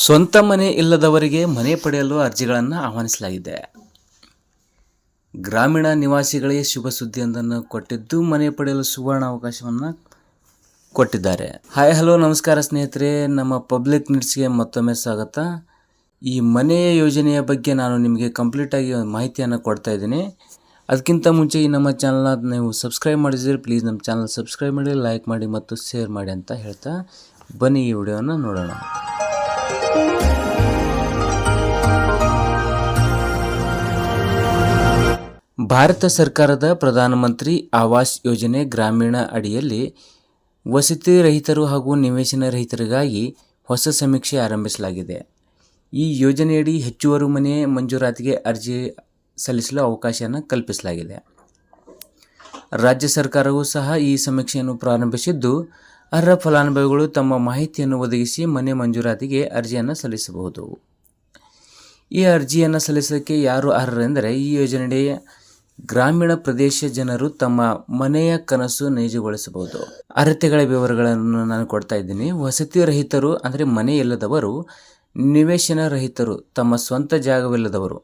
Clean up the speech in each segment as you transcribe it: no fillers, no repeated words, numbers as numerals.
ಸ್ವಂತ ಮನೆ ಇಲ್ಲದವರಿಗೆ ಮನೆ ಪಡೆಯಲು ಅರ್ಜಿಗಳನ್ನು ಆಹ್ವಾನಿಸಲಾಗಿದೆ. ಗ್ರಾಮೀಣ ನಿವಾಸಿಗಳಿಗೆ ಶುಭ ಸುದ್ದಿಯೊಂದನ್ನು ಕೊಟ್ಟಿದ್ದು ಮನೆ ಪಡೆಯಲು ಸುವರ್ಣ ಅವಕಾಶವನ್ನು ಕೊಟ್ಟಿದ್ದಾರೆ. ಹಾಯ್ ಹಲೋ ನಮಸ್ಕಾರ ಸ್ನೇಹಿತರೆ, ನಮ್ಮ ಪಬ್ಲಿಕ್ ನೀಡ್ಸ್ಗೆ ಮತ್ತೊಮ್ಮೆ ಸ್ವಾಗತ. ಈ ಮನೆಯ ಯೋಜನೆಯ ಬಗ್ಗೆ ನಾನು ನಿಮಗೆ ಕಂಪ್ಲೀಟಾಗಿ ಮಾಹಿತಿಯನ್ನು ಕೊಡ್ತಾ ಇದ್ದೀನಿ. ಅದಕ್ಕಿಂತ ಮುಂಚೆ ಈ ನಮ್ಮ ಚಾನಲ್ನ ನೀವು ಸಬ್ಸ್ಕ್ರೈಬ್ ಮಾಡಿದರೆ ಪ್ಲೀಸ್ ನಮ್ಮ ಚಾನಲ್ ಸಬ್ಸ್ಕ್ರೈಬ್ ಮಾಡಿ, ಲೈಕ್ ಮಾಡಿ ಮತ್ತು ಶೇರ್ ಮಾಡಿ ಅಂತ ಹೇಳ್ತಾ ಬನ್ನಿ ಈ ವಿಡಿಯೋನ ನೋಡೋಣ. ಭಾರತ ಸರ್ಕಾರದ ಪ್ರಧಾನಮಂತ್ರಿ ಆವಾಸ್ ಯೋಜನೆ ಗ್ರಾಮೀಣ ಅಡಿಯಲ್ಲಿ ವಸತಿ ರಹಿತರು ಹಾಗೂ ನಿವೇಶನ ರಹಿತರಿಗಾಗಿ ಹೊಸ ಸಮೀಕ್ಷೆ ಆರಂಭಿಸಲಾಗಿದೆ. ಈ ಯೋಜನೆಯಡಿ ಹೆಚ್ಚುವರಿ ಮನೆ ಮಂಜೂರಾತಿಗೆ ಅರ್ಜಿ ಸಲ್ಲಿಸಲು ಅವಕಾಶವನ್ನು ಕಲ್ಪಿಸಲಾಗಿದೆ. ರಾಜ್ಯ ಸರ್ಕಾರವೂ ಸಹ ಈ ಸಮೀಕ್ಷೆಯನ್ನು ಪ್ರಾರಂಭಿಸಿದ್ದು, ಅರ್ಹ ಫಲಾನುಭವಿಗಳು ತಮ್ಮ ಮಾಹಿತಿಯನ್ನು ಒದಗಿಸಿ ಮನೆ ಮಂಜೂರಾತಿಗೆ ಅರ್ಜಿಯನ್ನು ಸಲ್ಲಿಸಬಹುದು. ಈ ಅರ್ಜಿಯನ್ನು ಸಲ್ಲಿಸೋಕ್ಕೆ ಯಾರು ಅರ್ಹರೆಂದರೆ, ಈ ಯೋಜನೆಯ ಗ್ರಾಮೀಣ ಪ್ರದೇಶ ಜನರು ತಮ್ಮ ಮನೆಯ ಕನಸು ನೈಜಗೊಳಿಸಬಹುದು. ಅರ್ಹತೆಗಳ ವಿವರಗಳನ್ನು ನಾನು ಕೊಡ್ತಾ ಇದ್ದೀನಿ. ವಸತಿ ರಹಿತರು ಅಂದರೆ ಮನೆ ಇಲ್ಲದವರು, ನಿವೇಶನ ರಹಿತರು ತಮ್ಮ ಸ್ವಂತ ಜಾಗವಿಲ್ಲದವರು,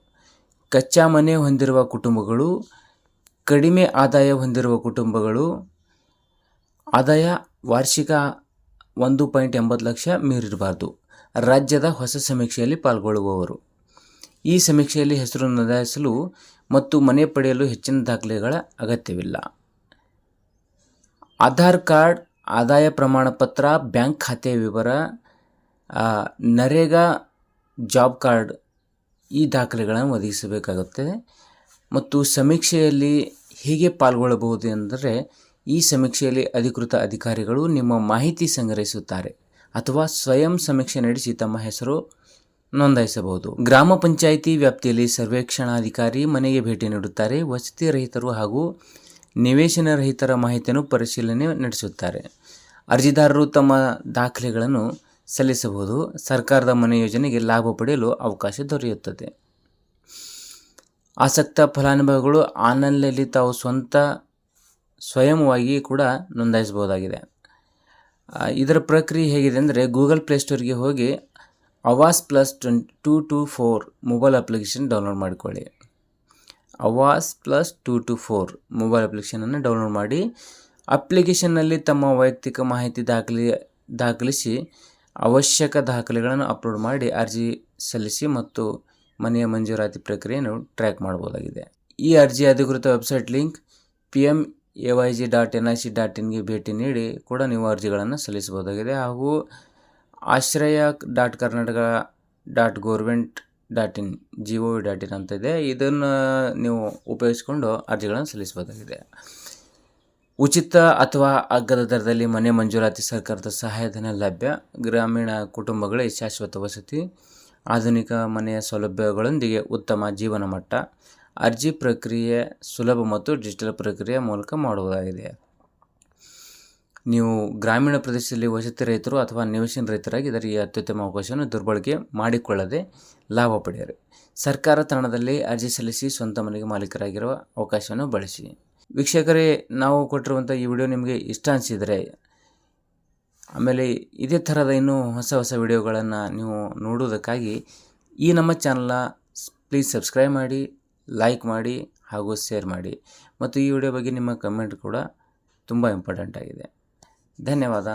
ಕಚ್ಚಾ ಮನೆ ಹೊಂದಿರುವ ಕುಟುಂಬಗಳು, ಕಡಿಮೆ ಆದಾಯ ಹೊಂದಿರುವ ಕುಟುಂಬಗಳು, ಆದಾಯ ವಾರ್ಷಿಕ 1.80 ಲಕ್ಷ ಮೀರಿರಬಾರ್ದು, ರಾಜ್ಯದ ಹೊಸ ಸಮೀಕ್ಷೆಯಲ್ಲಿ ಪಾಲ್ಗೊಳ್ಳುವವರು. ಈ ಸಮೀಕ್ಷೆಯಲ್ಲಿ ಹೆಸರು ನೋಂದಾಯಿಸಲು ಮತ್ತು ಮನೆ ಪಡೆಯಲು ಹೆಚ್ಚಿನ ದಾಖಲೆಗಳ ಅಗತ್ಯವಿಲ್ಲ. ಆಧಾರ್ ಕಾರ್ಡ್, ಆದಾಯ ಪ್ರಮಾಣ ಪತ್ರ, ಬ್ಯಾಂಕ್ ಖಾತೆಯ ವಿವರ, ನರೇಗಾ ಜಾಬ್ ಕಾರ್ಡ್ ಈ ದಾಖಲೆಗಳನ್ನು ಒದಗಿಸಬೇಕಾಗುತ್ತದೆ. ಮತ್ತು ಸಮೀಕ್ಷೆಯಲ್ಲಿ ಹೇಗೆ ಪಾಲ್ಗೊಳ್ಳಬಹುದು ಎಂದರೆ, ಈ ಸಮೀಕ್ಷೆಯಲ್ಲಿ ಅಧಿಕೃತ ಅಧಿಕಾರಿಗಳು ನಿಮ್ಮ ಮಾಹಿತಿ ಸಂಗ್ರಹಿಸುತ್ತಾರೆ ಅಥವಾ ಸ್ವಯಂ ಸಮೀಕ್ಷೆ ನಡೆಸಿ ತಮ್ಮ ಹೆಸರು ನೋಂದಾಯಿಸಬಹುದು. ಗ್ರಾಮ ಪಂಚಾಯಿತಿ ವ್ಯಾಪ್ತಿಯಲ್ಲಿ ಸರ್ವೇಕ್ಷಣಾಧಿಕಾರಿ ಮನೆಗೆ ಭೇಟಿ ನೀಡುತ್ತಾರೆ. ವಸತಿ ರಹಿತರು ಹಾಗೂ ನಿವೇಶನ ರಹಿತರ ಮಾಹಿತಿಯನ್ನು ಪರಿಶೀಲನೆ ನಡೆಸುತ್ತಾರೆ. ಅರ್ಜಿದಾರರು ತಮ್ಮ ದಾಖಲೆಗಳನ್ನು ಸಲ್ಲಿಸಬಹುದು. ಸರ್ಕಾರದ ಮನೆ ಯೋಜನೆಗೆ ಲಾಭ ಪಡೆಯಲು ಅವಕಾಶ ದೊರೆಯುತ್ತದೆ. ಆಸಕ್ತ ಫಲಾನುಭವಿಗಳು ಆನ್ಲೈನ್ನಲ್ಲಿ ತಾವು ಸ್ವಯಂವಾಗಿ ಕೂಡ ನೋಂದಾಯಿಸಬಹುದಾಗಿದೆ. ಇದರ ಪ್ರಕ್ರಿಯೆ ಹೇಗಿದೆ ಅಂದರೆ, ಗೂಗಲ್ ಪ್ಲೇಸ್ಟೋರ್ಗೆ ಹೋಗಿ Awas plus 224 mobile application download ಮಾಡಿಕೊಳ್ಳಿ. ಆವಾಸ್ ಪ್ಲಸ್ 224 ಮೊಬೈಲ್ ಅಪ್ಲಿಕೇಶನನ್ನು ಡೌನ್ಲೋಡ್ ಮಾಡಿ ಅಪ್ಲಿಕೇಶನ್ನಲ್ಲಿ ತಮ್ಮ ವೈಯಕ್ತಿಕ ಮಾಹಿತಿ ದಾಖಲಿಸಿ ಅವಶ್ಯಕ ದಾಖಲೆಗಳನ್ನು ಅಪ್ಲೋಡ್ ಮಾಡಿ ಅರ್ಜಿ ಸಲ್ಲಿಸಿ ಮತ್ತು ಮನೆಯ ಮಂಜೂರಾತಿ ಪ್ರಕ್ರಿಯೆಯನ್ನು ಟ್ರ್ಯಾಕ್ ಮಾಡಬಹುದಾಗಿದೆ. ಈ ಅರ್ಜಿಯ ಅಧಿಕೃತ ವೆಬ್ಸೈಟ್ ಲಿಂಕ್ pmayg.nic.in ಭೇಟಿ ನೀಡಿ ಕೂಡ ನೀವು ಅರ್ಜಿಗಳನ್ನು ಸಲ್ಲಿಸಬಹುದಾಗಿದೆ. ಹಾಗೂ ashraya.karnataka.government.in gov.in ಅಂತ ಇದೆ. ಇದನ್ನು ನೀವು ಉಪಯೋಗಿಸಿಕೊಂಡು ಅರ್ಜಿಗಳನ್ನು ಸಲ್ಲಿಸಬಹುದಾಗಿದೆ. ಉಚಿತ ಅಥವಾ ಅಗ್ಗದ ದರದಲ್ಲಿ ಮನೆ ಮಂಜೂರಾತಿ, ಸರ್ಕಾರದ ಸಹಾಯಧನ ಲಭ್ಯ, ಗ್ರಾಮೀಣ ಕುಟುಂಬಗಳಿಗೆ ಶಾಶ್ವತ ವಸತಿ, ಆಧುನಿಕ ಮನೆಯ ಸೌಲಭ್ಯಗಳೊಂದಿಗೆ ಉತ್ತಮ ಜೀವನ ಮಟ್ಟ. ಅರ್ಜಿ ಪ್ರಕ್ರಿಯೆ ಸುಲಭ ಮತ್ತು ಡಿಜಿಟಲ್ ಪ್ರಕ್ರಿಯೆ ಮೂಲಕ ಮಾಡುವುದಾಗಿದೆ. ನೀವು ಗ್ರಾಮೀಣ ಪ್ರದೇಶದಲ್ಲಿ ವಸತಿ ರಹಿತರು ಅಥವಾ ನಿವೇಶನ ರಹಿತರಾಗಿದ್ದರೆ ಈ ಅತ್ಯುತ್ತಮ ಅವಕಾಶವನ್ನು ದುರ್ಬಳಕೆ ಮಾಡಿಕೊಳ್ಳದೆ ಲಾಭ ಪಡೆಯಿರಿ. ಸರ್ಕಾರ ತಾಣದಲ್ಲಿ ಅರ್ಜಿ ಸಲ್ಲಿಸಿ ಸ್ವಂತ ಮನೆಗೆ ಮಾಲೀಕರಾಗಿರುವ ಅವಕಾಶವನ್ನು ಬಳಸಿ. ವೀಕ್ಷಕರೇ, ನಾವು ಕೊಟ್ಟಿರುವಂಥ ಈ ವಿಡಿಯೋ ನಿಮಗೆ ಇಷ್ಟ ಅನಿಸಿದರೆ, ಆಮೇಲೆ ಇದೇ ಥರದ ಇನ್ನೂ ಹೊಸ ವಿಡಿಯೋಗಳನ್ನು ನೀವು ನೋಡುವುದಕ್ಕಾಗಿ ಈ ನಮ್ಮ ಚಾನಲ್ನ ಪ್ಲೀಸ್ ಸಬ್ಸ್ಕ್ರೈಬ್ ಮಾಡಿ, ಲೈಕ್ ಮಾಡಿ ಹಾಗೂ ಶೇರ್ ಮಾಡಿ. ಮತ್ತು ಈ ವಿಡಿಯೋ ಬಗ್ಗೆ ನಿಮ್ಮ ಕಮೆಂಟ್ ಕೂಡ ತುಂಬ ಇಂಪಾರ್ಟೆಂಟ್ ಆಗಿದೆ. ಧನ್ಯವಾದ.